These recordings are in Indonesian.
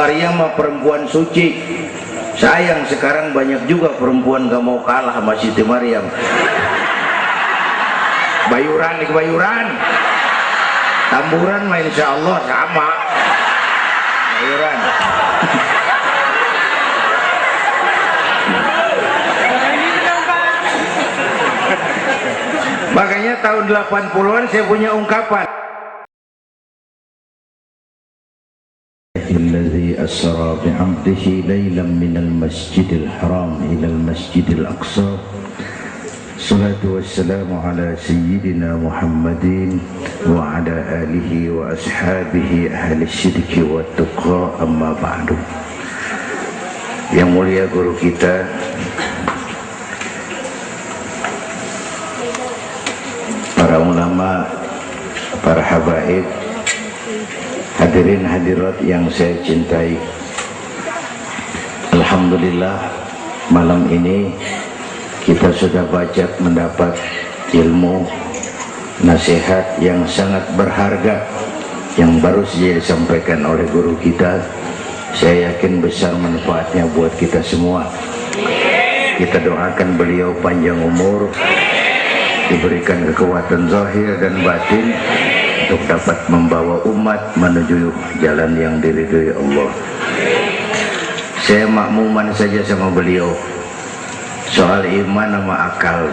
Maryam mah perempuan suci. Sayang sekarang banyak juga perempuan gak mau kalah sama Siti Maryam. Bayuran nih bayuran, tamburan mah insya Allah sama. Bayuran. Makanya tahun 80-an saya punya ungkapan. الذي أسرى بعبده ليلا من المسجد الحرام إلى المسجد الأقصى الصلاة والسلام على سيدنا محمد وعلى آله وأصحابه أهل الشرك والتقى أما بعد. Yang mulia guru kita para ulama, para habaib, hadirin hadirat yang saya cintai, alhamdulillah malam ini kita sudah banyak mendapat ilmu nasihat yang sangat berharga yang baru saja disampaikan oleh guru kita. Saya yakin besar manfaatnya buat kita semua. Kita doakan beliau panjang umur, diberikan kekuatan zahir dan batin untuk dapat membawa umat menuju jalan yang diridhoi Allah. Saya makmuman saja sama beliau soal iman sama akal.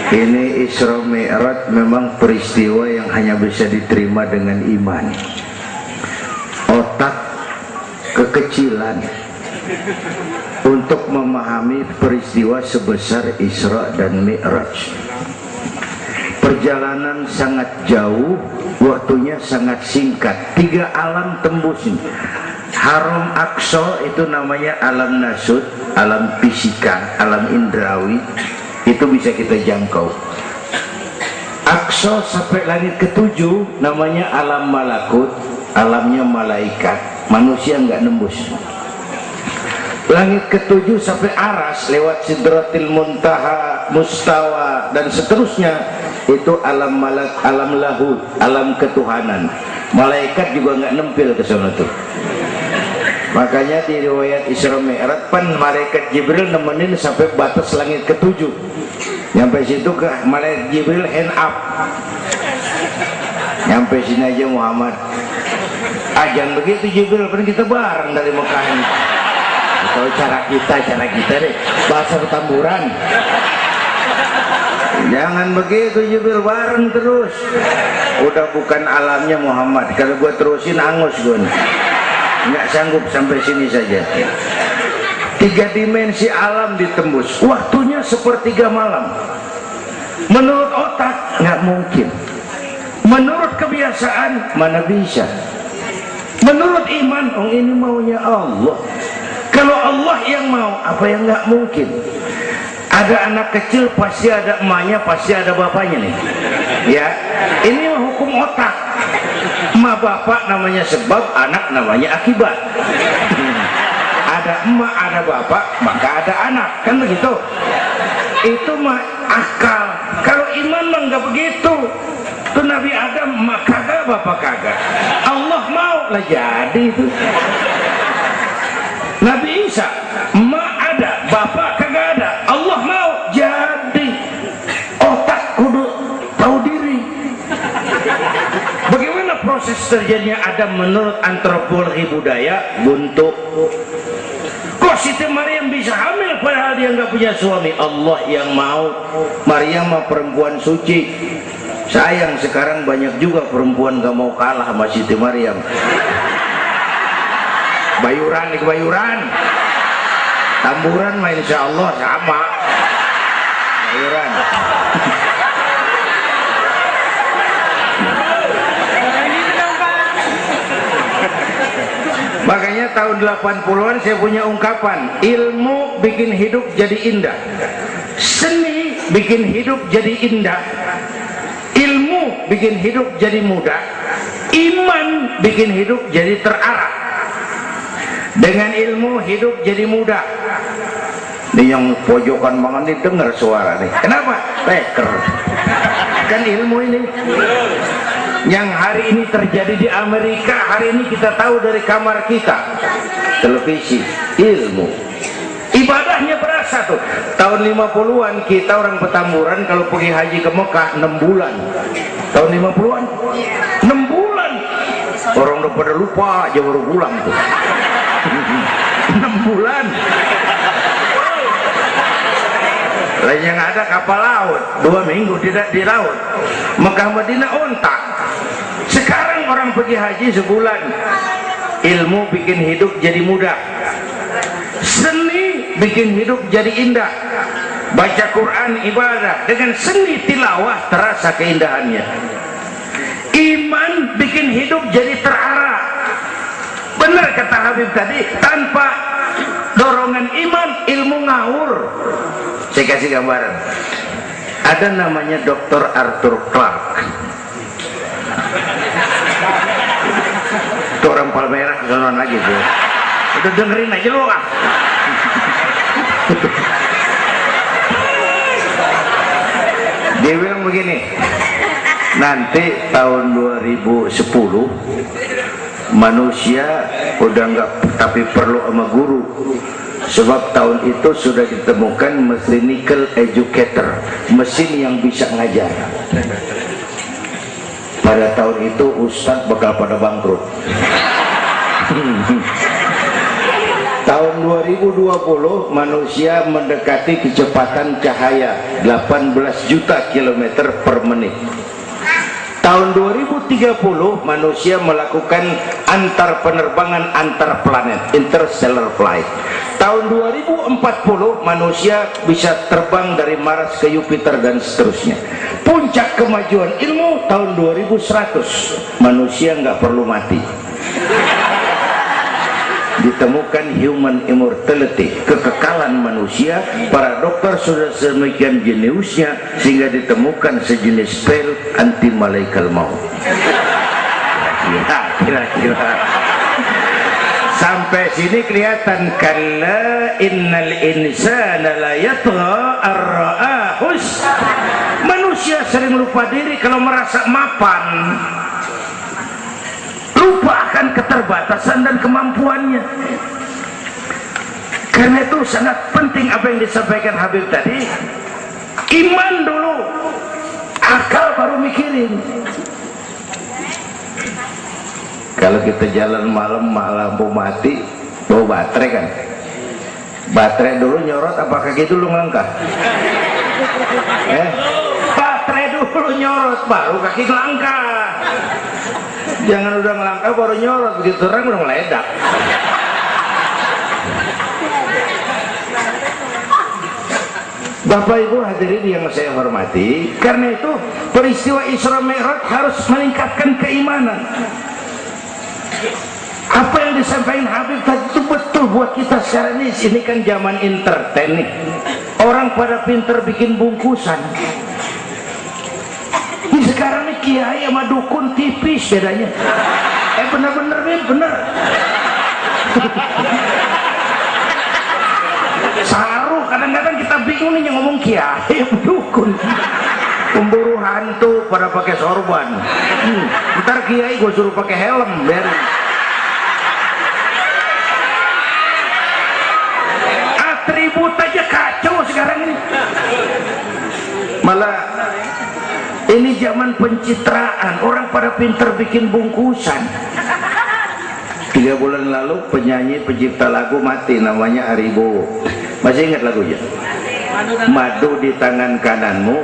Ini Isra Mi'raj memang peristiwa yang hanya bisa diterima dengan iman. Otak kekecilan untuk memahami peristiwa sebesar Isra dan Mi'raj. Perjalanan sangat jauh, waktunya sangat singkat. 3 alam tembusin. Haram Aqsa itu namanya alam nasud, alam fisika, alam indrawi. Itu bisa kita jangkau. Aqsa sampai langit ke-7 namanya alam malakut, alamnya malaikat. Manusia nggak nembus. Langit ke-7 sampai aras lewat Sidratil Muntaha, Mustawa dan seterusnya, itu alam malak, alam lahud, alam ketuhanan. Malaikat juga nggak nempel ke sana tuh. Makanya di riwayat Isra Mi'raj pan malaikat Jibril nemenin sampai batas langit ke-7. Nyampe situ ke malaikat Jibril hand up. Nyampe sini aja Muhammad. Jangan begitu Jibril, kan kita bareng dari Mekah ini. Tahu cara kita deh, bahasa tamburan. Jangan begitu Jibril, bareng terus. Udah bukan alamnya Muhammad. Kalau gua terusin angus gua nih. Nggak sanggup sampai sini saja. 3 dimensi alam ditembus. Waktunya sepertiga malam. Menurut otak nggak mungkin. Menurut kebiasaan mana bisa. Menurut iman, oh ini maunya Allah. Kalau Allah yang mau, apa yang nggak mungkin? Ada anak kecil pasti ada emaknya, pasti ada bapaknya nih. Ya, ini hukum otak. Emak bapak namanya sebab, anak namanya akibat. Ada emak, ada bapak, maka ada anak, kan begitu? Itu mah akal. Kalau iman mah nggak begitu. Itu Nabi Adam, emak kagak, bapak kagak. Allah mau lah jadi itu. Nabi Isa, emak ada, bapak kagak ada. Allah mau jadi. Otak kudu tahu diri. Bagaimana proses terjadinya Adam menurut antropologi budaya? Buntu. Kok Siti Maryam bisa hamil padahal dia nggak punya suami? Allah yang mau. Maryam mah perempuan suci. Sayang sekarang banyak juga perempuan gak mau kalah sama Siti Maryam. Bayuran nih bayuran, tamburan mah insya Allah sama. Bayuran. Makanya tahun 80-an saya punya ungkapan, ilmu bikin hidup jadi indah, seni bikin hidup jadi indah, ilmu bikin hidup jadi mudah, iman bikin hidup jadi terarah. Dengan ilmu hidup jadi mudah. Ini yang pojokan banget nih dengar suara nih. Kenapa? Peker. Kan ilmu ini. Yang hari ini terjadi di Amerika, hari ini kita tahu dari kamar kita. Televisi, ilmu. Ibadahnya berasa tuh. Tahun 50-an kita orang Petamburan kalau pergi haji ke Mekah 6 bulan. Tahun 50-an 6 bulan. Orang udah pada lupa aja baru pulang tuh. 6 bulan. Lain yang ada kapal laut 2 minggu tidak di laut. Mekah Madinah ontak. Sekarang orang pergi haji sebulan. Ilmu bikin hidup jadi mudah, seni bikin hidup jadi indah. Baca Quran ibadah, dengan seni tilawah terasa keindahannya. Iman bikin hidup jadi terarah. Benar kata Habib tadi, tanpa dorongan iman ilmu ngawur. Saya kasih gambaran. Ada namanya Dr. Arthur Clarke. Itu orang Palmerah kesonoan lagi tuh. Udah dengerin aja lo ah. Dia bilang begini, nanti tahun 2010 manusia udah nggak tapi perlu sama guru, sebab tahun itu sudah ditemukan mechanical educator, mesin yang bisa ngajar. Pada tahun itu ustadz bakal pada bangkrut. Tahun 2020 manusia mendekati kecepatan cahaya 18 juta kilometer per menit. Tahun 2030 manusia melakukan antar penerbangan antar planet, interstellar flight. Tahun 2040 manusia bisa terbang dari Mars ke Jupiter dan seterusnya. Puncak kemajuan ilmu tahun 2100 manusia nggak perlu mati. Ditemukan human immortality, kekekalan manusia. Para dokter sudah sedemikian jeniusnya sehingga ditemukan sejenis pil anti malaikal maut. Kira-kira sampai sini kelihatan. Kalla innal insana la yatgha ar-ra'ahus. Manusia sering lupa diri kalau merasa mapan, lupa akan keterbatasan dan kemampuannya. Karena itu sangat penting apa yang disampaikan Habib tadi. Iman dulu, akal baru mikirin. Kalau kita jalan malam lampu mati, bawa baterai kan, baterai dulu nyorot apa kaki dulu ngelangkah? Baterai dulu nyorot baru kaki ngelangkah. Jangan udah ngelangkah baru nyorot, begitu terang udah meledak. Bapak Ibu hadirin yang saya hormati, karena itu peristiwa Isra Mi'raj harus meningkatkan keimanan. Apa yang disampaikan Habib tadi itu betul buat kita sekarang ini. Ini kan zaman entertain nih. Orang pada pinter bikin bungkusan. Ini sekarang nih kiai sama dukun tipis bedanya. Bener-bener nih, bener. Saru kadang-kadang kita bingung nih yang ngomong kiai sama dukun. Pemburu hantu pada pakai sorban. Ntar kiai gue suruh pakai helm biar. Atribut aja kacau sekarang ini. Malah ini zaman pencitraan, orang pada pinter bikin bungkusan. 3 bulan lalu penyanyi pencipta lagu mati, namanya Aribo. Masih ingat lagunya? Madu di tangan kananmu,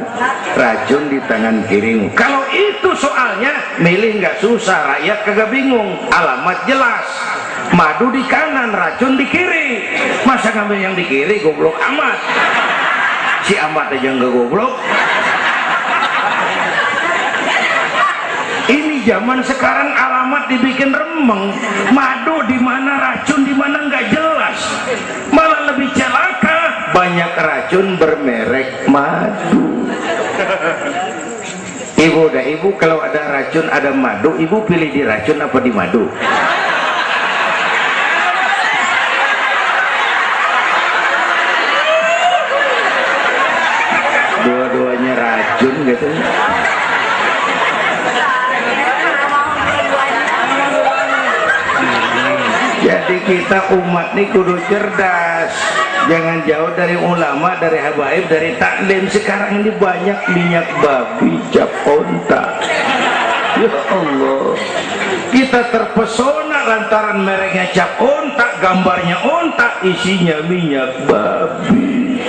racun di tangan kirimu. Kalau itu soalnya milih nggak susah, rakyat kagak bingung, alamat jelas. Madu di kanan, racun di kiri. Masa ngambil yang di kiri, goblok amat. Si amat aja nggak goblok. Ini zaman sekarang alamat dibikin remeng, madu di mana, racun di mana nggak jelas. Malah lebih celaka, banyak racun bermerek madu. Ibu kalau ada racun ada madu, ibu pilih di racun apa di madu? Dua-duanya racun gitu. Jadi kita umat nih kudu cerdas, jangan jauh dari ulama, dari habaib, dari taklim. Sekarang ini banyak minyak babi, cap onta. Ya Allah, kita terpesona lantaran mereknya cap onta, gambarnya onta, isinya minyak babi.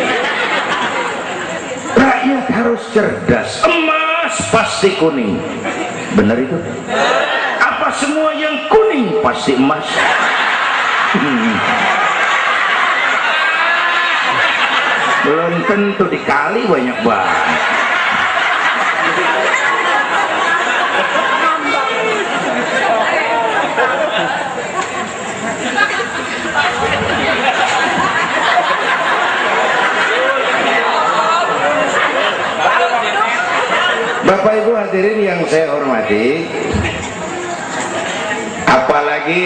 Rakyat harus cerdas. Emas pasti kuning, benar itu? Apa semua yang kuning pasti emas? Belum tentu, dikali banyak banget. Bapak Ibu hadirin yang saya hormati, apalagi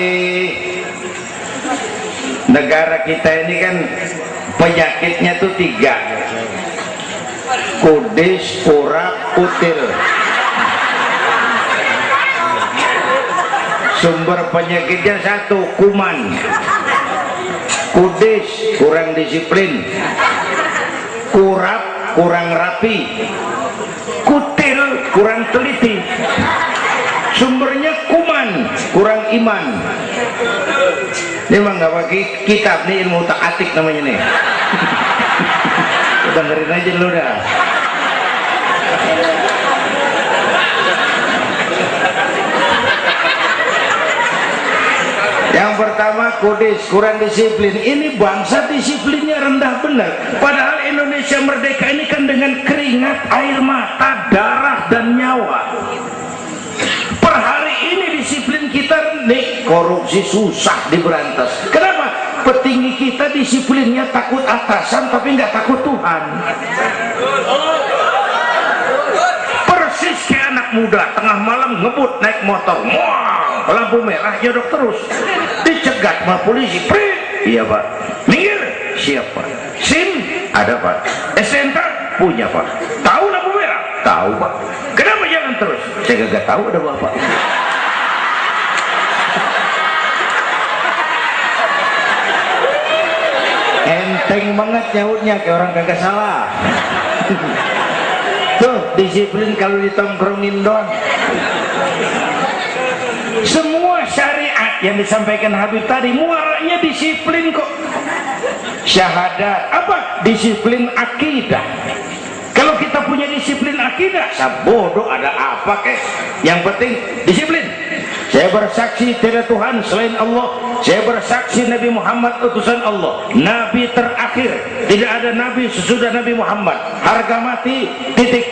negara kita ini kan penyakitnya tuh 3: kudis, urak, util. Sumber penyakitnya 1, kuman. Kudis, kurang disiplin. Urap, kurang rapi. Kutil, kurang teliti. Sumbernya kuman, kurang iman. Ini mah nggak pakai kitab nih, ilmu tak atik namanya nih. Dengerin aja dulu dah. Yang pertama kudis, kurang disiplin. Ini bangsa disiplinnya rendah benar. Padahal Indonesia merdeka ini kan dengan keringat, air mata, darah dan nyawa. Per hari ini disiplin kita rendah, korupsi susah diberantas. Kenapa? Petinggi kita disiplinnya takut atasan tapi nggak takut Tuhan. Persis kayak anak muda tengah malam ngebut naik motor, wah, lampu merah jodok terus, dicegat sama polisi. Prit, iya pak. Minggir, siapa? SIM ada pak. SNK punya pak. Tahu lampu merah? Tahu pak. Kenapa jalan terus? Saya gak tahu ada bapak. Enteng banget nyautnya kayak orang kagak salah. Tuh disiplin kalau ditongkrongin doang. Semua syariat yang disampaikan Habib tadi muaranya disiplin kok. Syahadat apa? Disiplin akidah. Kalau kita punya disiplin akidah, sabodo ada apa kek? Yang penting disiplin. Saya bersaksi tidak Tuhan selain Allah. Saya bersaksi Nabi Muhammad utusan Allah, Nabi terakhir. Tidak ada Nabi sesudah Nabi Muhammad. Harga mati, titik.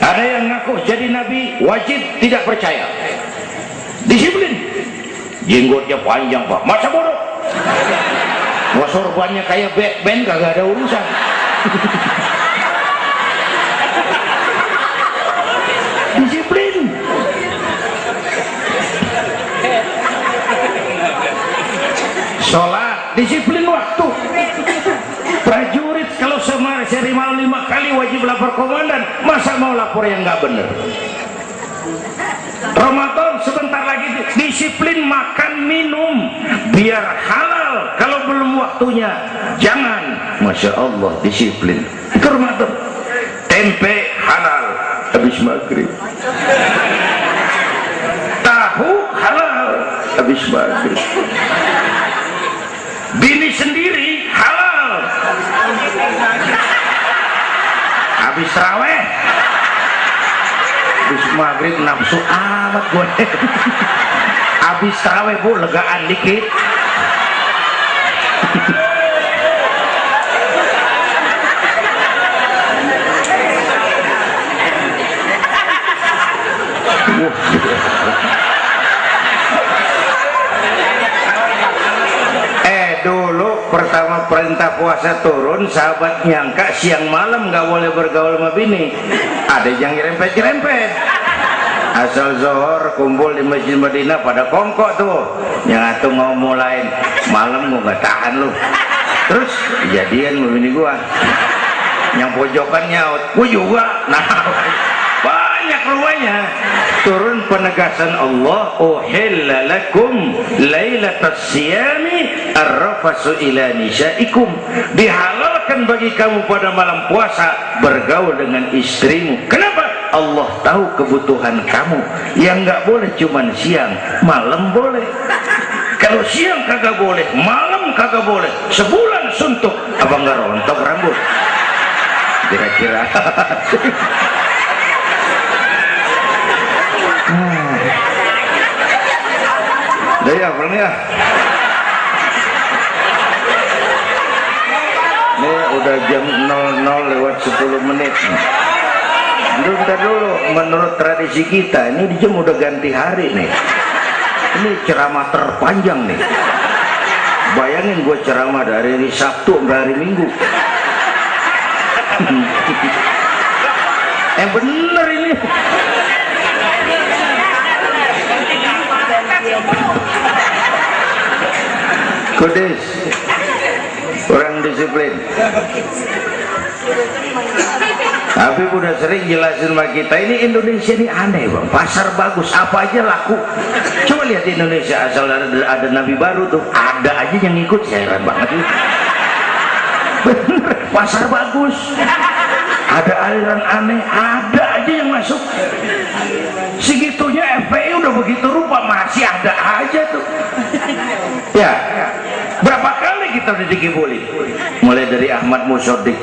Ada yang ngaku jadi Nabi, wajib tidak percaya. Disiplin. Jenggotnya panjang pak, masa bodoh. Wah sorbannya kayak Batman, kagak ada urusan. Disiplin. Sholat, disiplin waktu. Prajurit kalau sehari malam 5 kali wajib lapor komandan, masa mau lapor yang nggak bener? Ramadan sebentar lagi, disiplin makan minum biar halal. Kalau belum waktunya jangan. Masya Allah, disiplin. Itu Ramadan. Tempe halal habis maghrib, tahu halal habis maghrib, bini sendiri halal habis raweh, habis maghrib nafsu amat gue. Habis raweh bu, legaan dikit. Dulu pertama perintah puasa turun, sahabat nyangka siang malam nggak boleh bergaul sama bini. Ada yang nyerempet-nyerempet. Asal zohor kumpul di Masjid Madinah pada kongkok tuh. Yang atuh mau mulai malam gua nggak tahan lu. Terus kejadian sama bini gua. Yang pojokan nyaut, gua juga. Nah, banyak rumahnya. turun penegasan Allah, uhilla lakum lailatas siyami arrafasu ila nisaikum, dihalalkan bagi kamu pada malam puasa bergaul dengan istrimu. Kenapa? Allah tahu kebutuhan kamu. Yang nggak boleh cuman siang, malam boleh. Kalau siang kagak boleh, malam kagak boleh, sebulan suntuk, apa nggak rontok rambut? Kira-kira. Udah ya, pernah ya. Ini udah jam 00:10. Bentar dulu, menurut tradisi kita ini di jam udah ganti hari nih. Ini ceramah terpanjang nih. Bayangin gue ceramah dari hari Sabtu sampai hari Minggu. Bener ini. Kudus, orang disiplin. Tapi udah sering jelasin sama kita, ini Indonesia ini aneh bang, pasar bagus, apa aja laku. Coba lihat Indonesia, asal ada nabi baru tuh, ada aja yang ikut, saya heran banget ini. Bener, pasar bagus, ada aliran aneh, ada aja yang masuk. Segitunya FPI udah begitu rupa, masih ada aja tuh. Ya, berapa kali kita dikibuli, mulai dari Ahmad Musodik,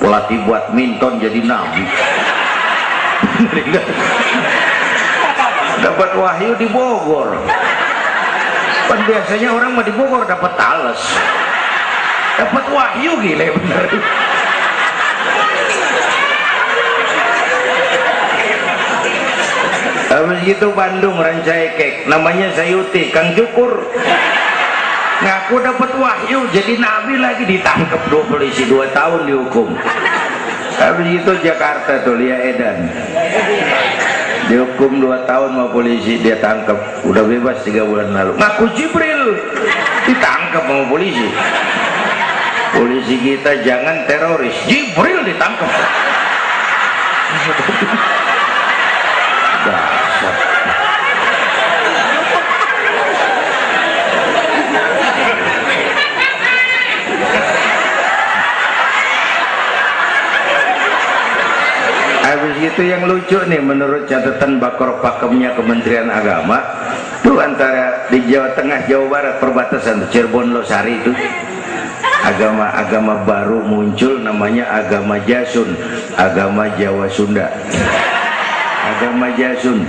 pelatih badminton jadi nabi. Dapat wahyu di Bogor. Kan biasanya orang mah di Bogor dapat tales, dapat wahyu, gila bener. Habis itu Bandung Rancaikek, namanya Sayuti, Kang Jukur, ngaku dapat wahyu jadi nabi lagi, ditangkap 2 polisi 2 tahun dihukum. Habis itu Jakarta tuh Lia Edan dihukum 2 tahun sama polisi, dia tangkap, udah bebas 3 bulan lalu. Ngaku Jibril ditangkap sama polisi. Polisi kita jangan teroris, Jibril ditangkap. Habis itu yang lucu nih, menurut catatan Bakor Pakemnya Kementerian Agama tuh, antara di Jawa Tengah Jawa Barat perbatasan Cirebon Losari itu agama baru muncul, namanya agama Jasun, agama Jawa Sunda. Agama Jasun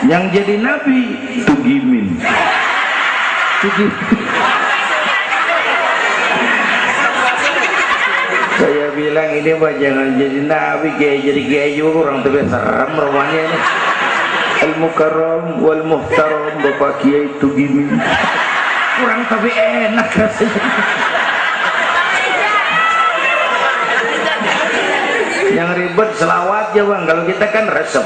yang jadi nabi Tugimin. Saya bilang ini mah jangan jadi nabi, kayak jadi kiai juga orang tapi serem rumahnya ini. Al Mukarram wal Muhtaram Bapak Kiai Tugimin. Kurang tapi enak rasanya. Yang ribet selawat ya bang, kalau kita kan resep.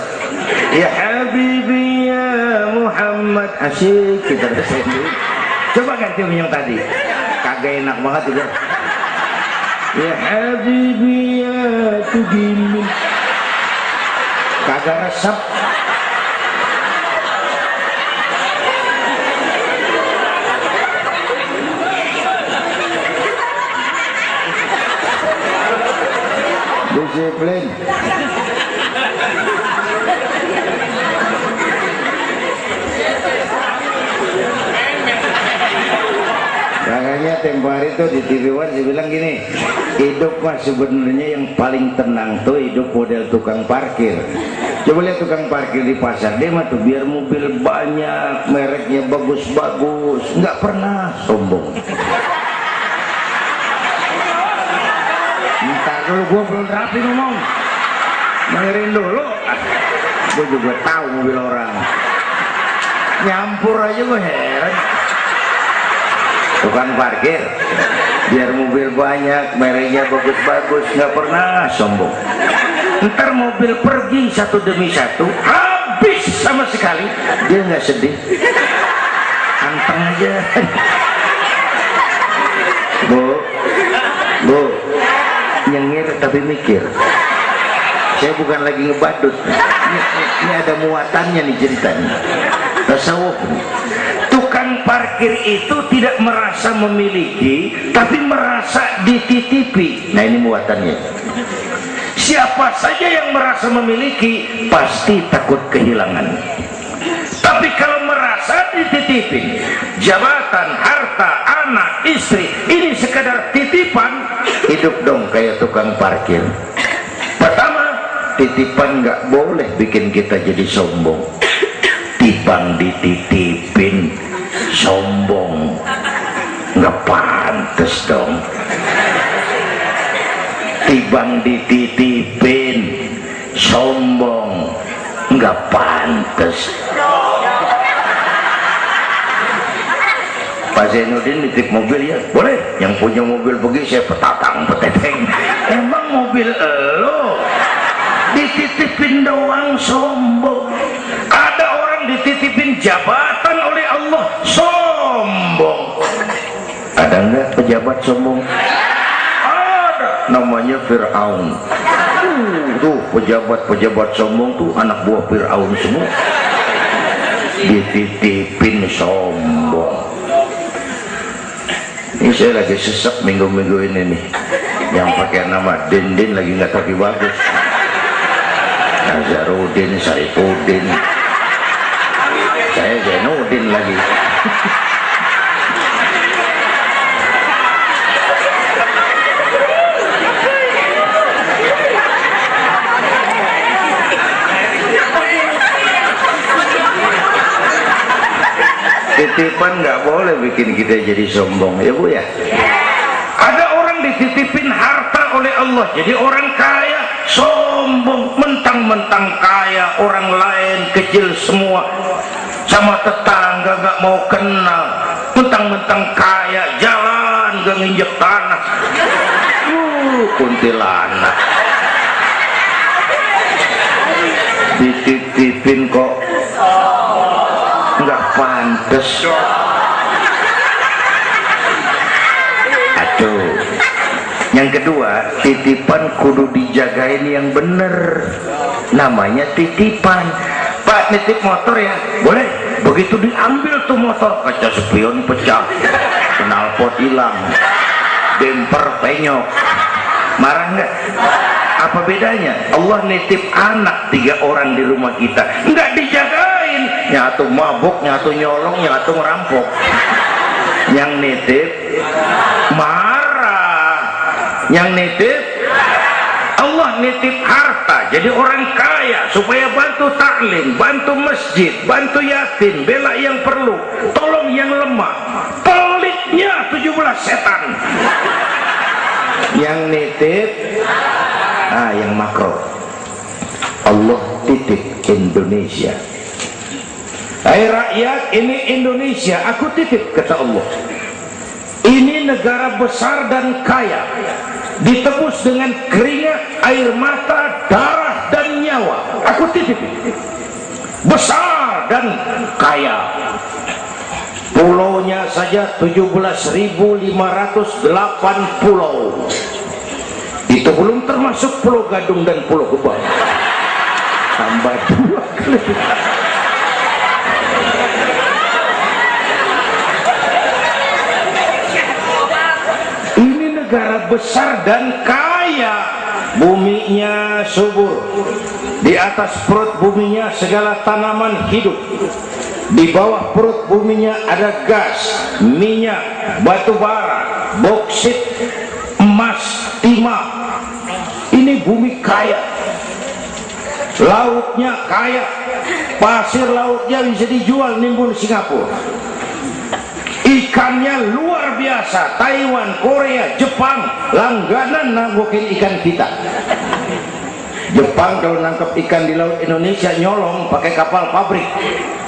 Ya Habibi ya Muhammad, asyik kita resep. Coba ganti yang tadi, kagak enak banget juga. Ya Habibi ya Tugimin, kagak resep. Disiplin. Makanya tempo hari itu di TV One dia bilang gini, hidup mah sebenarnya yang paling tenang tuh hidup model tukang parkir. Coba lihat tukang parkir di pasar, dia mah tuh biar mobil banyak, mereknya bagus-bagus, nggak pernah sombong. Ntar dulu, gua belum rapi ngomong, dengerin dulu. Gua juga tahu mobil orang, nyampur aja gua heran. Tukang parkir biar mobil banyak, mereknya bagus-bagus, nggak pernah sombong. Ntar mobil pergi satu demi satu, habis sama sekali, dia nggak sedih, anteng aja. Bu, nyengir tapi mikir. Saya bukan lagi ngebadut. Ini ada muatannya nih ceritanya. Tasawuf. Tukang parkir itu tidak merasa memiliki, tapi merasa dititipi. Nah ini muatannya. Siapa saja yang merasa memiliki pasti takut kehilangan. Tapi kalau merasa dititipin, jabatan, harta, anak, istri, ini sekadar titipan, hidup dong kayak tukang parkir. Pertama, titipan nggak boleh bikin kita jadi sombong. Tibang dititipin sombong, nggak pantas dong. Tibang dititipin sombong, nggak pantas. Pak Zainuddin nitip mobil ya, boleh. Yang punya mobil pergi saya petatang peteteng. Emang mobil lo dititipin doang sombong. Ada orang dititipin jabatan oleh Allah sombong. Ada nggak pejabat sombong? Ada, namanya Fir'aun. Tuh pejabat-pejabat sombong tuh anak buah Fir'aun semua. Dititipin sombong. Ini saya lagi sesek minggu-minggu ini nih. Yang pakai nama Dindin lagi nggak tapi bagus. Nazarudin, Saifuddin, saya Zainuddin lagi. Titipan nggak boleh bikin kita jadi sombong, ya Bu ya. Ada orang dititipin harta oleh Allah, jadi orang kaya sombong, mentang-mentang kaya, orang lain kecil semua, sama tetangga nggak mau kenal, mentang-mentang kaya, jalan gak nginjek tanah. Kuntilanak dititipin kok nggak pantes. Aduh. Yang kedua, titipan kudu dijagain yang bener. Namanya titipan. Pak, nitip motor ya? Boleh. Begitu diambil tuh motor, kaca spion pecah, knalpot hilang, bemper penyok. Marah nggak? Apa bedanya? Allah nitip anak 3 orang di rumah kita, nggak dijagain, nyatu mabuk, nyatu nyolong, nyatu ngerampok. Yang nitip marah, yang nitip Allah nitip harta, jadi orang kaya supaya bantu taklim, bantu masjid, bantu yatim, bela yang perlu, tolong yang lemah. Pelitnya 17 setan. Yang nitip yang makro, Allah titip Indonesia. Hai rakyat, ini Indonesia aku titip, kata Allah. Ini negara besar dan kaya, ditebus dengan keringat, air mata, darah dan nyawa. Aku titip. Besar dan kaya. Pulaunya saja 17.508 pulau. Itu belum termasuk Pulau Gadung dan Pulau Gebang. Tambah 2 kali. Ini negara besar dan kaya. Buminya subur. Di atas perut buminya segala tanaman hidup. Di bawah perut buminya ada gas, minyak, batu bara, boksit, emas, timah. Ini bumi kaya. Lautnya kaya. Pasir lautnya bisa dijual nimbun Singapura. Ikannya luar biasa. Taiwan, Korea, Jepang langganan nanggokin ikan kita. Jepang kalau nangkep ikan di laut Indonesia nyolong pakai kapal pabrik.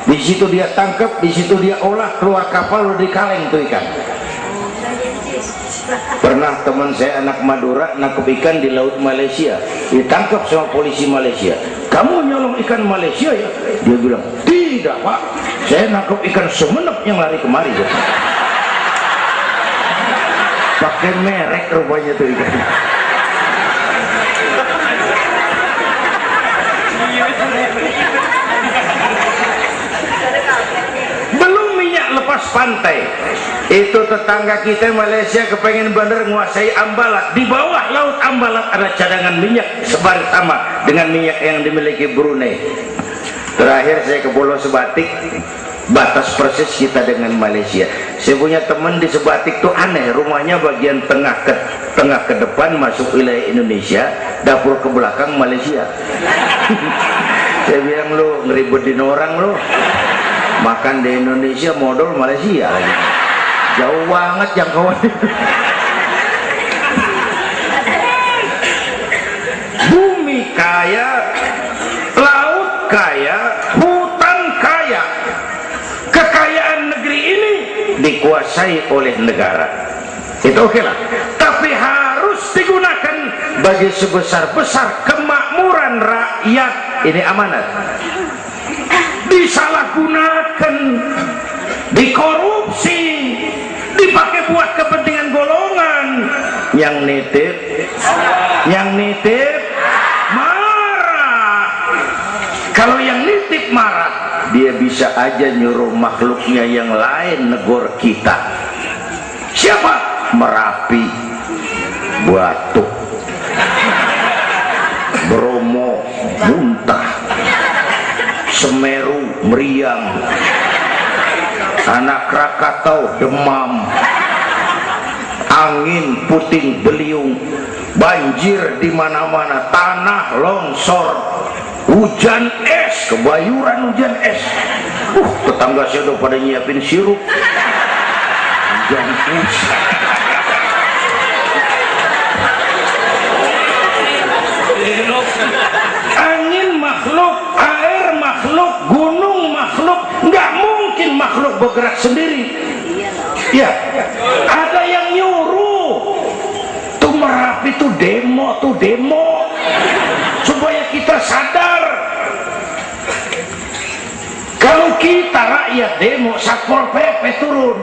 Di situ dia tangkap, di situ dia olah, keluar kapal udah dikaleng tuh ikan. Pernah teman saya anak Madura nangkep ikan di laut Malaysia, ditangkap sama polisi Malaysia. Kamu nyolong ikan Malaysia ya? Dia bilang, tidak Pak, saya nangkep ikan Sumenep yang lari kemari ya. Pakai merek rupanya tuh ikan. pantai. Itu tetangga kita Malaysia kepengen bener menguasai Ambalat. Di bawah laut Ambalat ada cadangan minyak sebaris sama dengan minyak yang dimiliki Brunei. Terakhir saya ke Pulau Sebatik, batas persis kita dengan Malaysia. Saya punya teman di Sebatik tuh aneh, rumahnya bagian tengah ke depan masuk wilayah Indonesia, dapur ke belakang Malaysia. Saya bilang, lu ngeribetin orang lu, makan di Indonesia modal Malaysia lagi, jauh banget jangkauannya. Bumi kaya, laut kaya, hutan kaya. Kekayaan negeri ini dikuasai oleh negara, itu oke lah, tapi harus digunakan bagi sebesar-besar kemakmuran rakyat. Ini amanat. Disalahgunakan, dikorupsi, dipakai buat kepentingan golongan. Yang nitip marah. Kalau yang nitip marah, dia bisa aja nyuruh makhluknya yang lain negor kita. Siapa? Merapi, Batuk, Bromo, Muntah, Semeru, meriang, Anak Krakatau, demam, angin puting beliung, banjir di mana-mana, tanah longsor, hujan es, kebayuran hujan es. Tetangga saya udah pada nyiapin sirup hujan es. Angin makhluk, air makhluk, gunung makhluk, nggak mungkin makhluk bergerak sendiri. Ya, ada yang nyuruh. Tuh Merapi tuh demo, supaya kita sadar. Kalau kita rakyat demo, Satpol PP turun.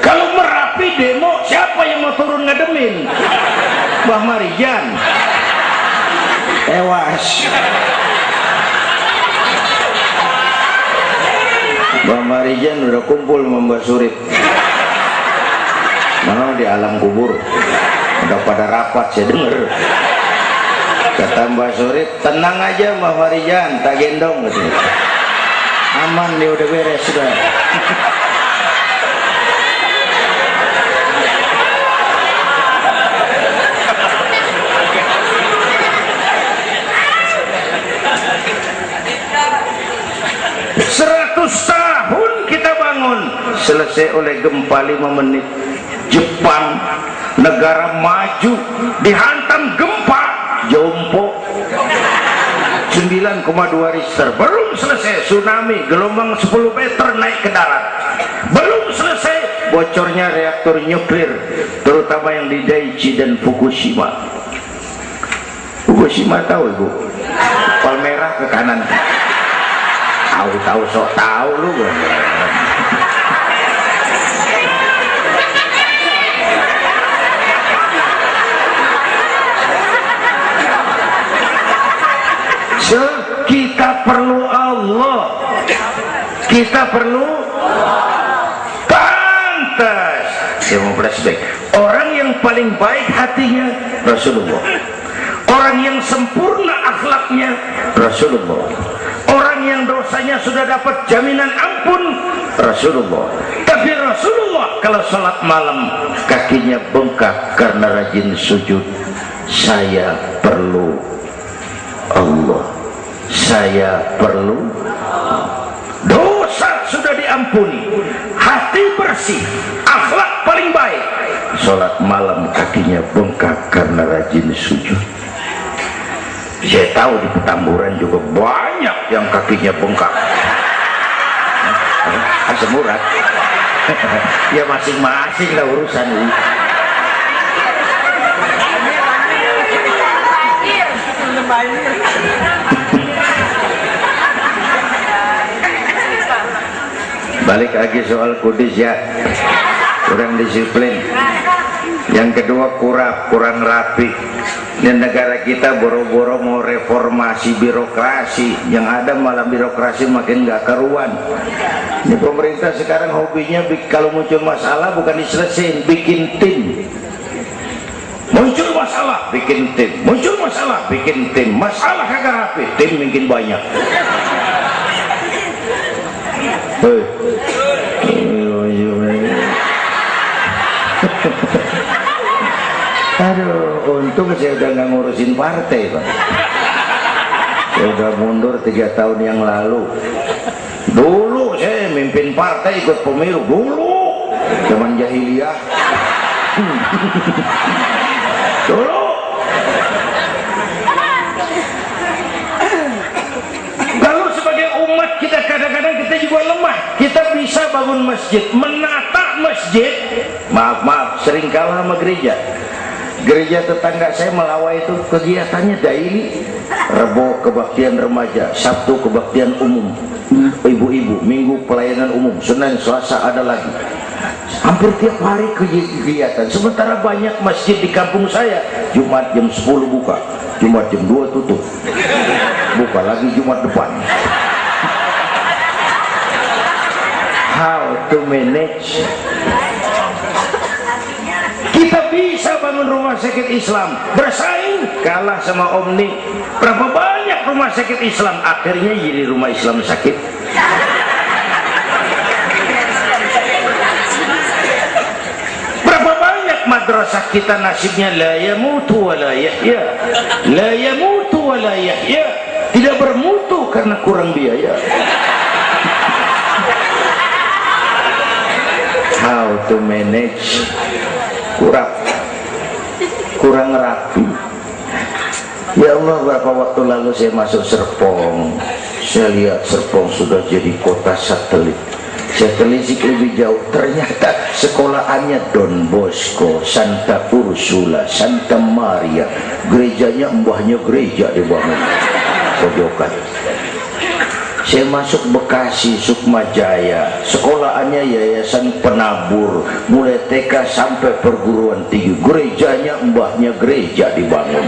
Kalau Merapi demo, siapa yang mau turun ngademin? Mbah Marijan tewas. Mbah Marijan udah kumpul sama Mbah Surip, mana di alam kubur udah pada rapat, saya denger. Kata Mbah Surip, tenang aja Mbah Marijan, tak gendong gitu. Aman, dia udah beres sudah. 100 tahun kita bangun, selesai oleh gempa 5 menit. Jepang, negara maju, dihantam gempa, jompo 9,2 Richter. Belum selesai tsunami, gelombang 10 meter naik ke darat. Belum selesai bocornya reaktor nuklir, terutama yang di Daiichi dan Fukushima. Fukushima tahu ibu? Palmerah ke kanan. Tahu sok tahu lu. Kita perlu Allah, kita perlu pantas. Saya mau flashback. Orang yang paling baik hatinya Rasulullah, orang yang sempurna akhlaknya Rasulullah, orang yang dosanya sudah dapat jaminan ampun Rasulullah. Tapi Rasulullah kalau sholat malam kakinya bengkak karena rajin sujud. Saya perlu Allah, saya perlu. Dosa sudah diampuni, hati bersih, akhlak paling baik, sholat malam kakinya bengkak karena rajin sujud. Saya tahu di Petamburan juga banyak yang kakinya bengkak. Asam urat. Ya masing-masing lah urusan ini. Balik lagi soal kudus ya, kurang disiplin. Yang kedua kurang rapi. Dan negara kita boro-boro mau reformasi birokrasi, yang ada malah birokrasi makin gak karuan. Ini pemerintah sekarang hobinya kalau muncul masalah bukan diselesain, bikin tim. Muncul masalah bikin tim, muncul masalah bikin tim, masalah kagak rapi, tim makin banyak. Aduh, untung saya udah nggak ngurusin partai, Pak. Saya udah mundur 3 tahun yang lalu. Dulu saya mimpin partai, ikut pemilu dulu, zaman jahiliyah. Dulu. Kalau sebagai umat kita kadang-kadang kita juga lemah. Kita bisa bangun masjid, menata masjid. Maaf, sering kalah sama gereja. Gereja tetangga saya Melawai itu kegiatannya daily. Rebo kebaktian remaja, Sabtu kebaktian umum, ibu-ibu, Minggu pelayanan umum, Senin Selasa ada lagi. Hampir tiap hari kegiatan. Sementara banyak masjid di kampung saya Jumat jam 10 buka, Jumat jam 2 tutup, buka lagi Jumat depan. How to manage? Kita bisa bangun rumah sakit Islam, bersaing kalah sama Omni. Berapa banyak rumah sakit Islam akhirnya jadi rumah Islam sakit. Berapa banyak madrasah kita nasibnya la yamutu wa la yahya, la yamutu wa la yahya, tidak bermutu karena kurang biaya. How to manage? kurang rapi. Ya Allah, beberapa waktu lalu saya masuk Serpong, saya lihat Serpong sudah jadi kota satelit. Saya telisik lebih jauh, ternyata sekolahannya Don Bosco, Santa Ursula, Santa Maria, gerejanya mbahnya gereja dibangun pojokan. Saya masuk Bekasi, Sukma Jaya, sekolahannya Yayasan Penabur, mulai TK sampai perguruan tinggi, gerejanya mbahnya gereja dibangun.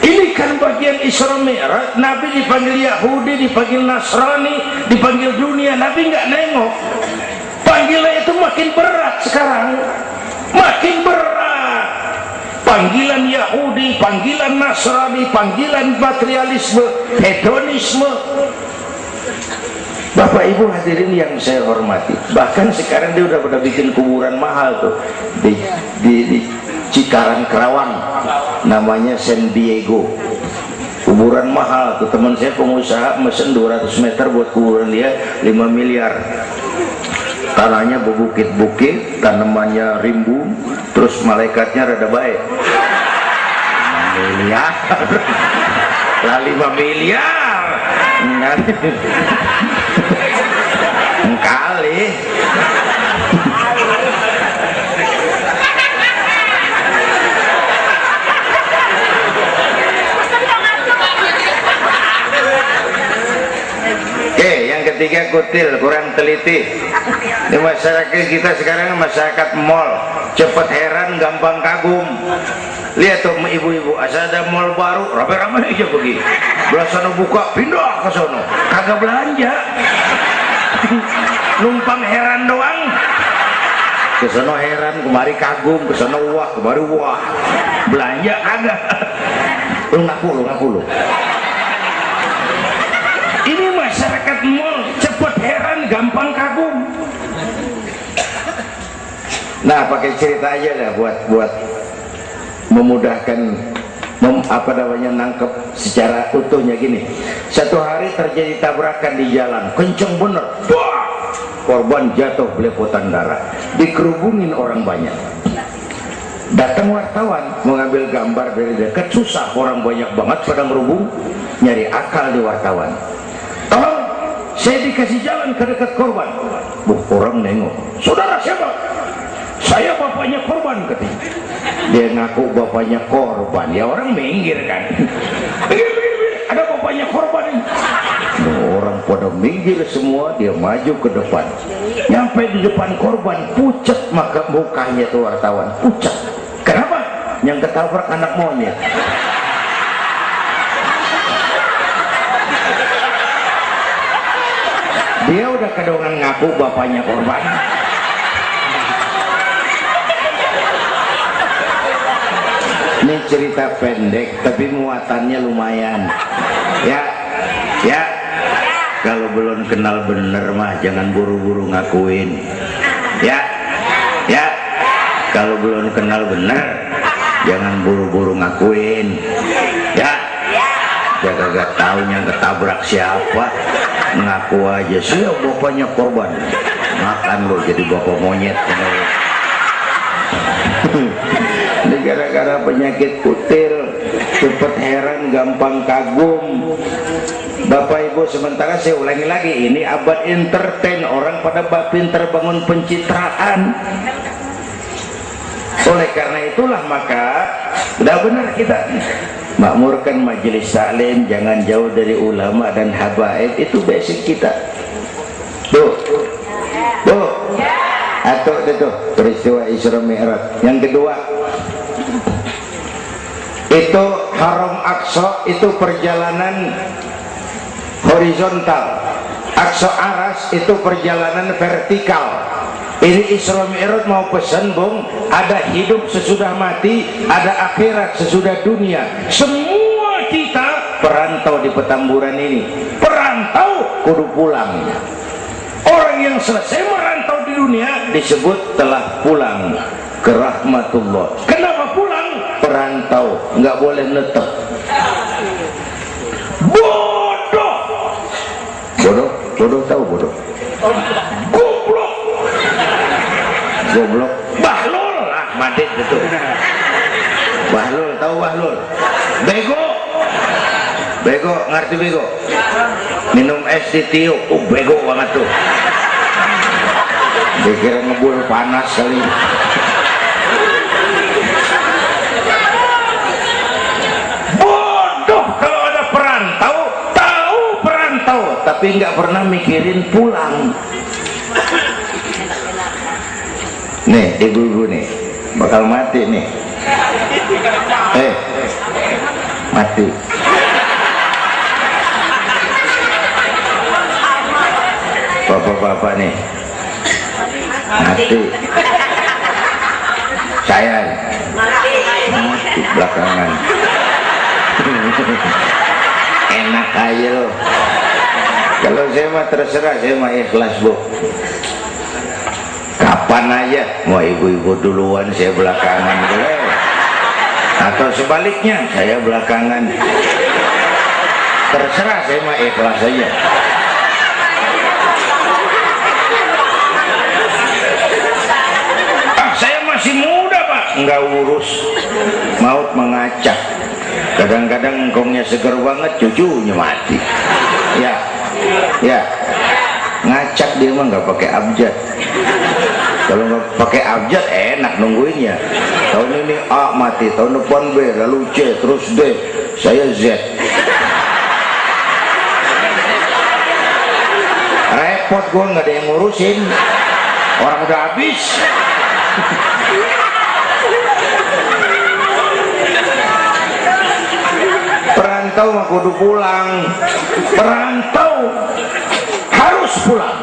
Ini kan bagian Isra Mi'raj. Nabi dipanggil Yahudi, dipanggil Nasrani, dipanggil dunia, Nabi nggak nengok. Panggilan itu makin berat sekarang, makin berat. Panggilan Yahudi, panggilan Nasrani, panggilan materialisme, hedonisme. Bapak Ibu hadirin yang saya hormati, bahkan sekarang dia udah pada bikin kuburan mahal tuh di Cikarang Kerawang, namanya San Diego. Kuburan mahal tuh, teman saya pengusaha mesen 200 meter buat kuburan dia 5 miliar. Tanahnya berbukit-bukit, tanamannya rimbun, terus malaikatnya rada baik. 5 miliar lah, 5 miliar kali. Oke, yang ketiga kutil, kurang teliti. Di masyarakat kita sekarang masyarakat mall, cepet heran, gampang kagum. Lihat tuh ibu-ibu, asal ada mall baru, rame-rame aja pergi. Belah sana buka, pindah ke sono, kagak belanja. Numpang heran doang. Ke sono heran, kemari kagum, ke sono wah, kemari wah. Belanja kagak. Lu ngaku lu. Ini masyarakat mall, cepet heran, gampang kagum. Nah, pakai cerita aja lah buat memudahkan nangkep secara utuhnya gini. Satu hari terjadi tabrakan di jalan, kenceng bener, korban jatuh belepotan darah, dikerubungin orang banyak. Datang wartawan mengambil gambar dari dekat, susah, orang banyak banget pada merubung, nyari akal di wartawan. Tolong, saya dikasih jalan ke dekat korban. Orang nengok, saudara siapa? Saya bapaknya korban, katanya. Dia ngaku bapaknya korban, ya orang minggir kan. Ada bapaknya korban ini. Orang pada minggir semua, dia maju ke depan. Nyampe di depan korban, pucat maka mukanya tuh wartawan, pucat. Kenapa? Yang ketabrak anak monyet. Dia udah kedongan ngaku bapaknya korban. Ini cerita pendek tapi muatannya lumayan. Ya, kalau belum kenal bener mah jangan buru-buru ngakuin. Ya, kalau belum kenal bener jangan buru-buru ngakuin. Ya, gak tahu yang ketabrak siapa, ngaku aja sih bapaknya korban. Makan lo jadi bapak monyet. Ini gara-gara penyakit kutil, cepet heran, gampang kagum. Bapak Ibu, sementara saya ulangi lagi, ini abad entertain, orang pada pinter bangun pencitraan. Oleh karena itulah maka udah benar kita makmurkan majelis taklim, jangan jauh dari ulama dan habaib, itu basic kita. Tuh atau itu peristiwa Isra Mi'raj. Yang kedua itu Haram Aqsa, itu perjalanan horizontal. Aqsa Aras itu perjalanan vertikal. Ini Isra Mi'raj mau pesan, Bung, ada hidup sesudah mati, ada akhirat sesudah dunia. Semua kita perantau di Petamburan ini. Perantau kudu pulang. Orang yang selesai merantau di dunia disebut telah pulang ke rahmatullah. Kenapa pulang? Perantau, nggak boleh netep. Bodoh tahu bodoh? Goblok, bahlul lah, madit betul. Bahlul, tahu bahlul? Bego, ngerti bego? Minum es ditiup, bego banget tuh. Dikira ngebul panas kali. Bodoh kalau ada perantau, tahu perantau, tapi nggak pernah mikirin pulang. Nih, ibu-ibu nih, bakal mati nih. Mati. Bapak-bapak nih, mati. Saya mati belakangan. Enak aja loh. Kalau saya mah terserah, saya mah ikhlas, Bu. Kapan aja, mau ibu-ibu duluan, saya belakangan, boleh. Atau sebaliknya, saya belakangan. Terserah, saya mah ikhlas saja. Saya masih muda, Pak. Enggak urus, maut mengacak. Kadang-kadang engkongnya seger banget, cucunya mati. Ya, ngacak dia mah nggak pakai abjad. Kalau nggak pakai abjad enak nungguinnya. Tahun ini A mati, tahun depan B, lalu C, terus D, saya Z. Repot gue, nggak ada yang ngurusin. Orang udah habis. Perantau mah kudu pulang. Perantau harus pulang.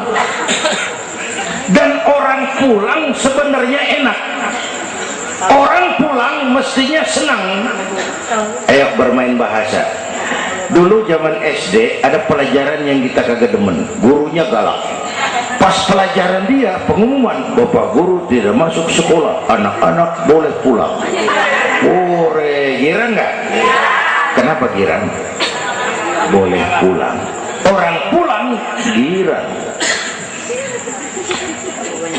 Dan orang pulang sebenarnya enak. Orang pulang mestinya senang. Ayo bermain bahasa. Dulu zaman SD ada pelajaran yang kita kagak demen, gurunya galak. Pas pelajaran dia pengumuman, Bapak guru tidak masuk sekolah, anak-anak boleh pulang. Girang nggak? Kenapa girang? Boleh pulang. Orang pulang girang.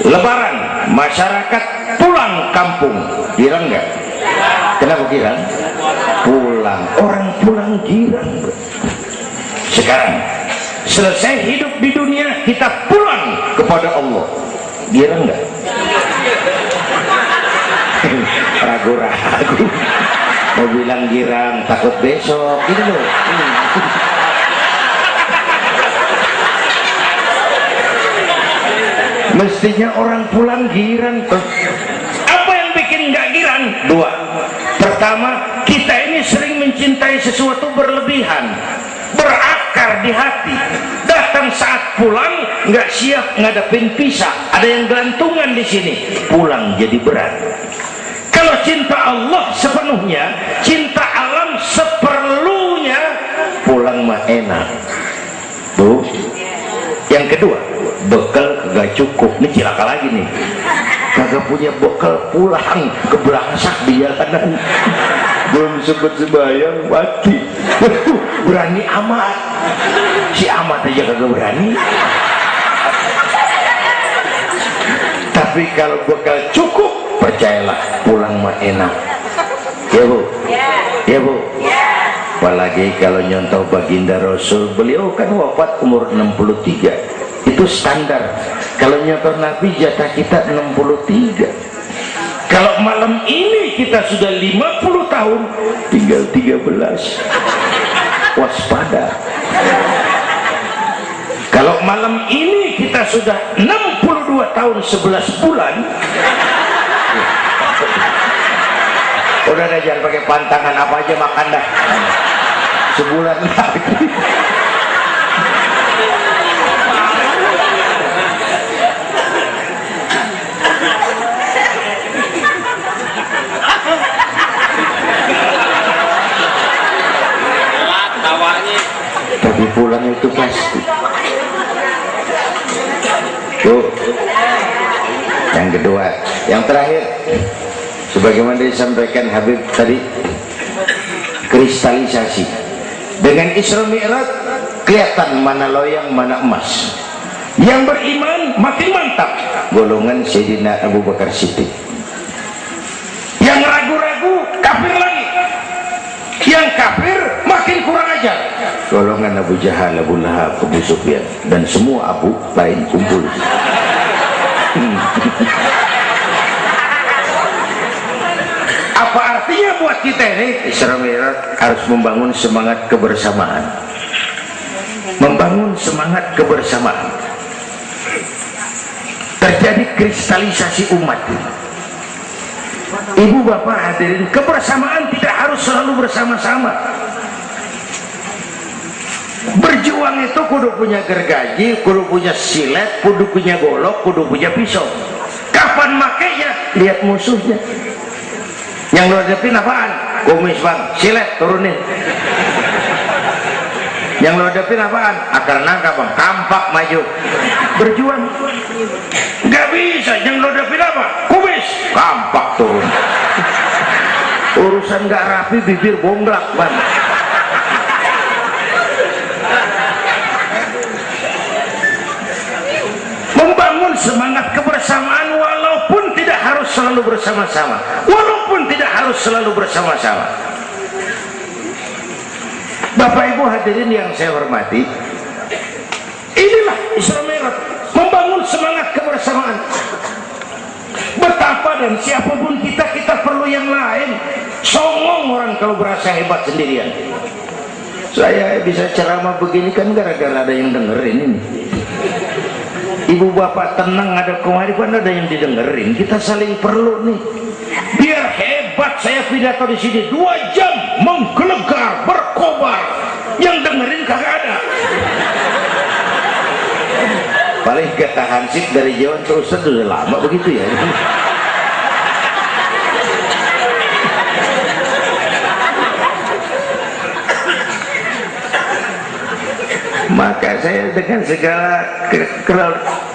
Lebaran, masyarakat pulang kampung, girang nggak? Kenapa girang? Pulang. Orang pulang girang. Sekarang selesai hidup di dunia, kita pulang kepada Allah, girang nggak? Ragu-ragu. Mau bilang girang, takut besok gitu loh. Mestinya orang pulang girang tuh. Apa yang bikin nggak girang? Dua. Pertama, kita ini sering mencintai sesuatu berlebihan, berakar di hati. Datang saat pulang nggak siap ngadepin pisah, ada yang gelantungan di sini, pulang jadi berat. Kalau cinta Allah sepenuhnya, cinta alam seperlunya, pulang mah enak. Tuh. Yang kedua, bekal kagak cukup. Ini cilaka lagi nih, kagak punya bekal, pulang kebelangsak di jalanan, belum sempet sembahyang mati. Berani amat, si amat aja kagak berani. Tapi kalau bekal cukup, percayalah pulang mah enak. Ya Bu, ya Bu. Apalagi kalau nyontoh baginda Rasul, beliau kan wafat umur 63, itu standar. Kalau nyontoh Nabi, jatah kita 63. Kalau malam ini kita sudah 50 tahun, tinggal 13. Waspada. Kalau malam ini kita sudah 62 tahun 11 bulan, udah deh, jangan pakai pantangan, apa aja makan dah. Sebulan lagi. Tapi pulang itu pasti. Tuh. Yang kedua, yang terakhir, sebagaimana disampaikan Habib tadi, kristalisasi. Dengan Isra Mi'raj kelihatan mana loyang mana emas. Yang beriman makin mantap, golongan Sayyidina Abu Bakar Siddiq. Yang ragu-ragu kafir lagi. Yang kafir makin kurang ajar, golongan Abu Jahal, Abu Lahab, Abu Sufyan, dan semua Abu lain kumpul. Apa artinya buat kita ini? Isra Mi'raj harus membangun semangat kebersamaan, membangun semangat kebersamaan. Terjadi kristalisasi umat. Ibu bapak hadirin, kebersamaan tidak harus selalu bersama-sama. Berjuang itu kudu punya gergaji, kudu punya silet, kudu punya golok, kudu punya pisau. Kapan makainya? Lihat musuhnya. Yang lo hadapin apaan? Kumis bang, silet turunin. Yang lo hadapin apaan? Akar nangka bang, kampak maju. Berjuang. Gak bisa. Yang lo hadapin apa? Kumis, kampak turun. Urusan gak rapi, bibir bonglak bang. Membangun semangat kebersamaan walaupun tidak harus selalu bersama-sama, walaupun tidak harus selalu bersama-sama. Bapak Ibu hadirin yang saya hormati, inilah Isra Mi'raj, membangun semangat kebersamaan. Betapa dan siapapun kita perlu yang lain. Songong orang kalau berasa hebat sendirian. Saya bisa ceramah begini kan gara-gara ada yang dengerin ini. Ibu bapak tenang, ada kemaripan, ada yang didengerin. Kita saling perlu nih. Biar hebat saya pidato di sini 2 jam menggelegar, berkobar. Yang dengerin kagak ada. Paling kata Hansip dari Jawa terus sudah lama begitu ya. Maka saya dengan segala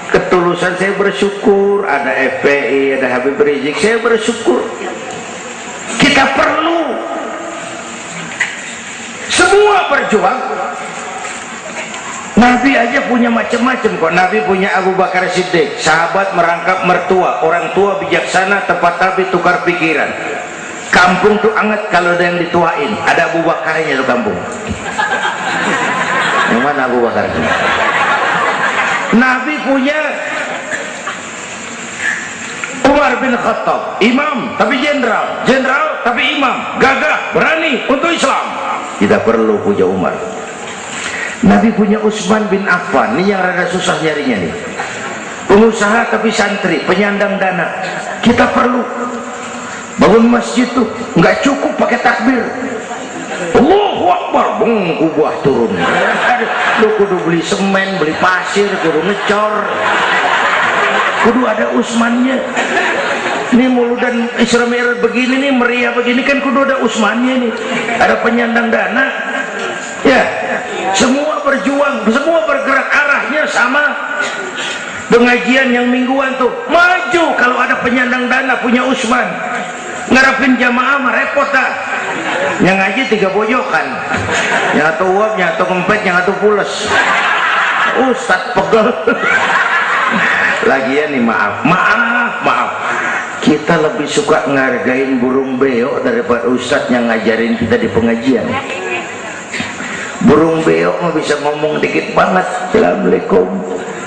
ketulusan saya bersyukur ada FPI, ada Habib Rizik, saya bersyukur. Kita perlu semua berjuang. Nabi aja punya macam-macam kok. Nabi punya Abu Bakar Siddiq, sahabat merangkap mertua, orang tua bijaksana, tepat tapi tukar pikiran. Kampung tuh anget kalau ada yang dituain. Ada Abu Bakarnya tuh kampung. Yang mana Abu Bakar? Nabi punya Umar bin Khattab, imam tapi jenderal, jenderal tapi imam, gagah, berani untuk Islam. Kita perlu punya Umar. Nabi punya Utsman bin Affan, ini yang rada susah nyarinya nih. pengusaha tapi santri, penyandang dana. Kita perlu bangun masjid tuh nggak cukup pakai takbir, Allahu Akbar, kubah turun. Lu kudu beli semen, beli pasir, kudu ngecor, kudu ada usmannya. Ini muludan Isra Mi'raj begini nih, meriah begini kan kudu ada usmannya nih, ada penyandang dana. Ya, semua berjuang, semua bergerak arahnya sama. Pengajian yang mingguan tuh maju kalau ada penyandang dana punya usman. Ngarapin jamaah mah repot dah. Yang ngaji 3 bojokan, yang satu uap, yang satu kempet, yang satu pules. Ustadz pegel. Lagian nih maaf, kita lebih suka ngargain burung beo daripada ustadz yang ngajarin kita di pengajian. Burung beo mah bisa ngomong dikit banget, assalamualaikum,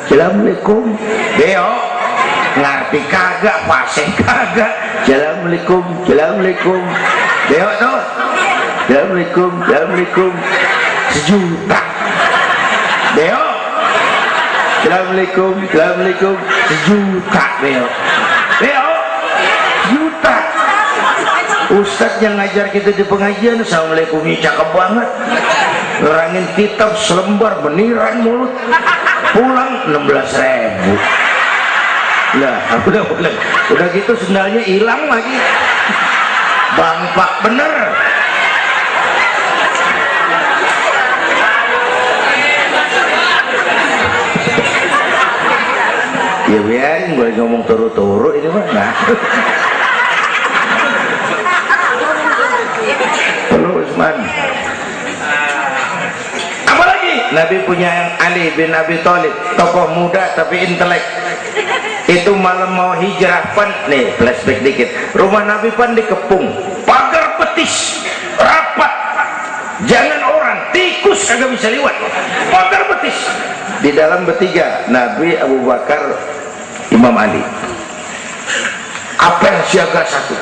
assalamualaikum. Beo ngerti kagak, fasih kagak, assalamualaikum, assalamualaikum. Beo tuh assalamualaikum, assalamualaikum, 1 juta. Beo assalamualaikum, assalamualaikum, 1 juta. Beo juta. Ustadz yang ngajar kita di pengajian, assalamualaikumnya cakep banget, ngerangin kitab selembar beniran mulut, pulang 16.000. Lah udah gitu sendalnya hilang lagi, bangpak bener. Ya biarin, boleh ngomong turu-turu ini mah. Nah. Usman. Apalagi Nabi punya yang Ali bin Abi Thalib, tokoh muda tapi intelek. Itu malam mau hijrah pan, nih flashback dikit. Rumah Nabi pan dikepung, pagar betis, rapat, jangan orang, tikus kagak bisa liwat, pagar betis. Di dalam bertiga, Nabi, Abu Bakar, Imam Ali. Apel siaga 1.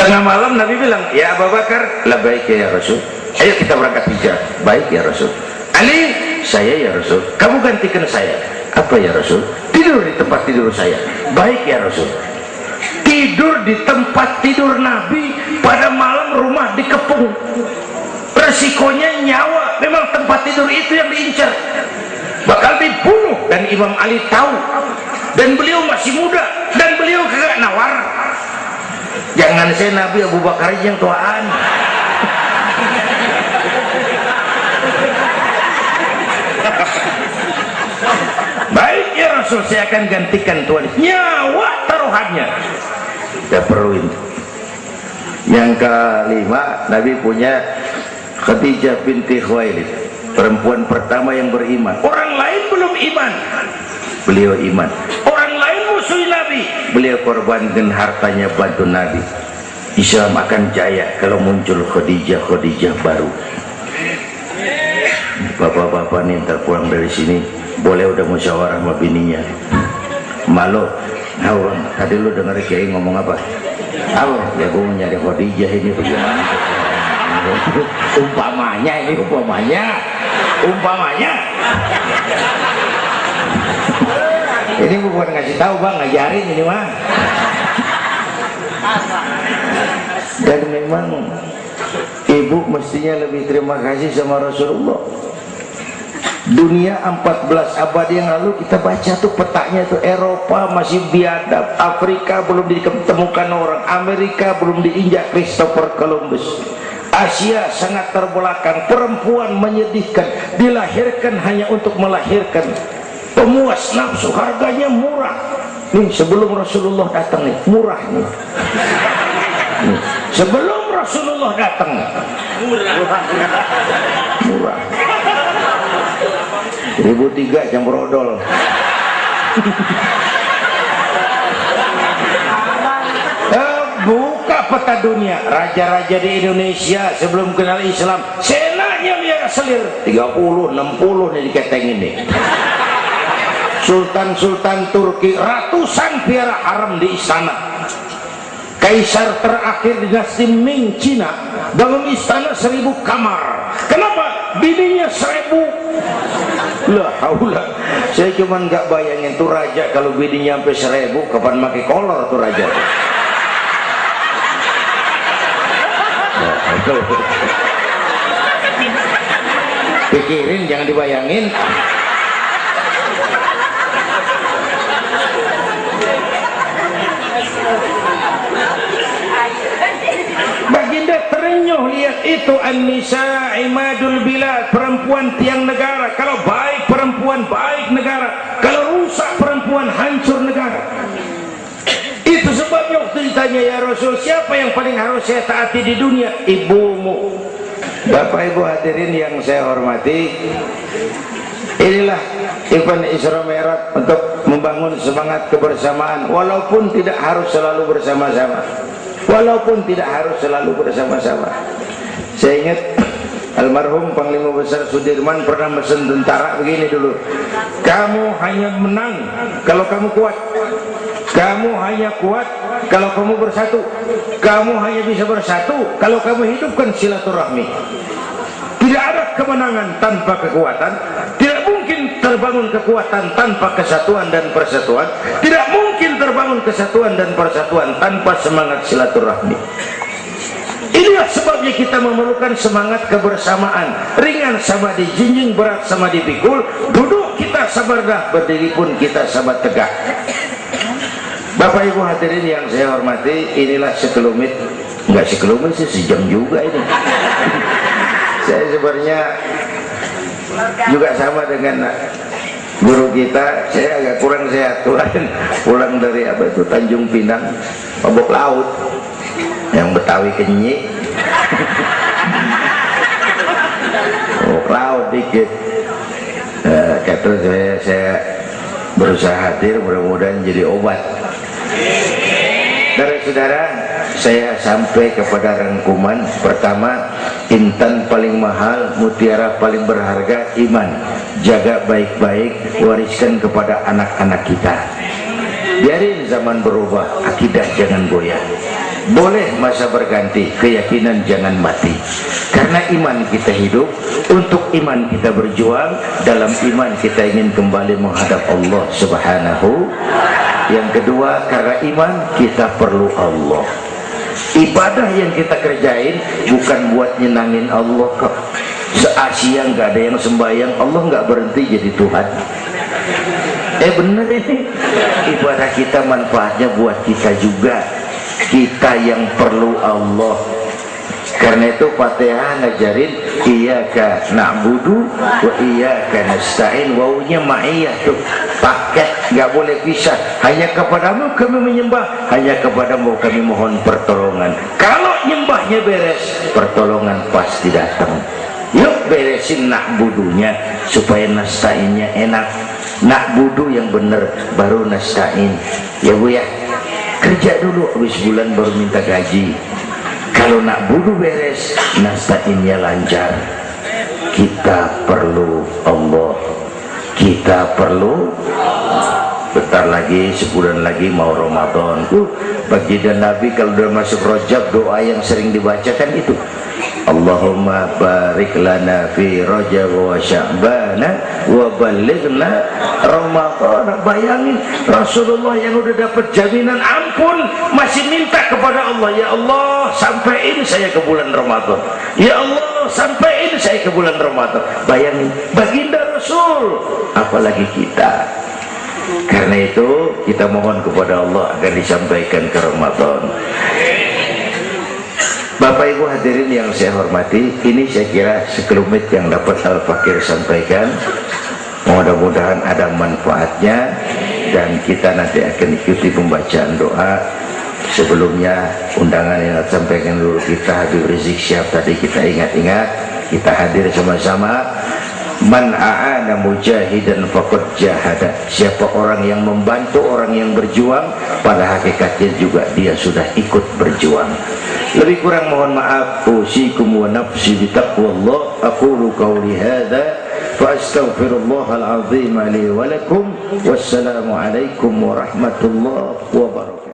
Tengah malam Nabi bilang, ya Abu Bakar, labbaik ya Rasul, ayo kita berangkat hijrah. Baik ya Rasul. Ali, saya ya Rasul, kamu gantikan saya. Apa ya Rasul? Tidur di tempat tidur saya. Baik ya Rasul. Tidur di tempat tidur Nabi pada malam rumah dikepung, resikonya nyawa. Memang tempat tidur itu yang diincar, bakal dibunuh, dan Imam Ali tahu, dan beliau masih muda, dan beliau kagak nawar. Jangan saya Nabi, Abu Bakar yang tuaan. Baik ya Rasul, saya akan gantikan tuan, nyawa taruhannya. Kita perluin. Yang kelima, Nabi punya Khadijah binti Khuwailid, perempuan pertama yang beriman. Orang lain belum iman, beliau iman. Orang lain musuh Nabi, beliau korbankan hartanya bantu Nabi. Islam akan jaya kalau muncul Khadijah baru. Bapak-bapak nih ntar pulang dari sini boleh udah musyawarah sama bininya. Malu, nah orang tadi lu denger Kiai ngomong apa? Apa? Ya gue mau nyari Khadijah ini bagaimana? Umpamanya ini, umpamanya. Ini bukan ngasih tahu bang, ngajarin ini mah. Dan memang ibu mestinya lebih terima kasih sama Rasulullah. Dunia 14 abad yang lalu kita baca tuh petanya tuh, Eropa masih biadab, Afrika belum ditemukan orang, Amerika belum diinjak Christopher Columbus, Asia sangat terbelakang, perempuan menyedihkan, dilahirkan hanya untuk melahirkan, pemuas nafsu, harganya murah. Nih sebelum Rasulullah datang nih, murah nih. Nih, sebelum Rasulullah datang, murah. 1003 campur odol. Buka peta dunia, raja-raja di Indonesia sebelum kenal Islam, senanya biar selir 30, 60 nih diketengin nih. Sultan-sultan Turki ratusan piara haram di istana. Kaisar terakhir dinasti Ming Cina bangun istana 1000 kamar. Kenapa? Bininya 1000. lah haula. Saya cuma nggak bayangin tuh raja kalau bidinya sampai 1000 kapan pakai kolor tuh raja. Pikirin, jangan dibayangin. Baginda terenyuh lihat itu, an-nisa imadul bilad, perempuan tiang negara. Kalau baik perempuan, baik negara. Kalau rusak perempuan, hancur negara. Itu sebabnya waktu ditanya, ya Rasul, siapa yang paling harus saya taati di dunia? Ibumu. Bapak Ibu hadirin yang saya hormati, inilah event Isra Mi'raj untuk membangun semangat kebersamaan, walaupun tidak harus selalu bersama-sama. Walaupun tidak harus selalu bersama-sama. Saya ingat almarhum Panglima Besar Sudirman pernah mesen tentara begini dulu, kamu hanya menang kalau kamu kuat, kamu hanya kuat kalau kamu bersatu, kamu hanya bisa bersatu kalau kamu hidupkan silaturahmi. Tidak ada kemenangan tanpa kekuatan, tidak mungkin terbangun kekuatan tanpa kesatuan dan persatuan, tidak mungkin terbangun kesatuan dan persatuan tanpa semangat silaturahmi. Inilah sebabnya kita memerlukan semangat kebersamaan. Ringan sama dijinjing, berat sama dipikul, duduk kita sabar dah, berdiri pun kita sabar tegak. Bapak Ibu hadirin yang saya hormati, inilah sekelumit, enggak sekelumit sih, sejam juga ini. Saya sebenarnya juga sama dengan guru kita, saya agak kurang sehat, pulang dari apa itu Tanjung Pinang, mabok laut, yang Betawi kenyik, mabok laut dikit. Kata saya berusaha hadir, mudah-mudahan jadi obat. Saudara-saudara, saya sampai kepada rangkuman pertama, intan paling mahal, mutiara paling berharga, iman. Jaga baik-baik, wariskan kepada anak-anak kita. Biarin zaman berubah, akidah jangan goyah. Boleh masa berganti, keyakinan jangan mati. Karena iman kita hidup, untuk iman kita berjuang, dalam iman kita ingin kembali menghadap Allah Subhanahu. Yang kedua, karena iman kita perlu Allah. Ibadah yang kita kerjain bukan buat nyenangin Allah kok. Se-Asia nggak ada yang sembahyang, Allah nggak berhenti jadi Tuhan. Bener ini. Ibadah kita manfaatnya buat kita juga. Kita yang perlu Allah. Karena itu Fatihah ngajarin iyyaka na'budu wa iyyaka nasta'in. Wawunya ma'iyah tuh, paket, nggak boleh pisah. Hanya kepadamu kami menyembah, hanya kepadamu kami mohon pertolongan. Kalau nyembahnya beres, pertolongan pasti datang. Yuk beresin na'budunya supaya nasta'innya enak. Na'budu yang bener, baru nasta'in. Ya Bu ya, kerja dulu, habis bulan baru minta gaji. Kalau nak budu beres, nasta'innya lancar. Kita perlu Allah. Kita perlu. Bentar lagi, sebulan lagi mau Ramadan. Baginda Nabi kalau udah masuk Rajab, doa yang sering dibacakan itu, Allahumma barik lana fi Rajab wa Sya'ban wa balighna Ramadan. Bayangin Rasulullah yang udah dapat jaminan ampun masih minta kepada Allah, ya Allah sampaiin saya ke bulan Ramadan, ya Allah sampaiin saya ke bulan Ramadan. Bayangin baginda Rasul, apalagi kita. Karena itu kita mohon kepada Allah agar disampaikan ke Ramadan. Bapak Ibu hadirin yang saya hormati, ini saya kira sekelumit yang dapat Al-Fakir sampaikan. Mudah-mudahan ada manfaatnya, dan kita nanti akan ikuti pembacaan doa. Sebelumnya undangan yang sampaikan dulu kita, Habib Rizik Syihab tadi kita ingat-ingat, kita hadir sama-sama. Man a'ana mujahidan faqad jahada. Siapa orang yang membantu orang yang berjuang, pada hakikatnya juga dia sudah ikut berjuang. Lebih kurang mohon maaf. Usikum wa nafsi bitaqwallah. Aqulu qawli hadza fa astaghfirullahal azim li wa lakum. Wassalamu alaikum warahmatullahi wabarakatuh.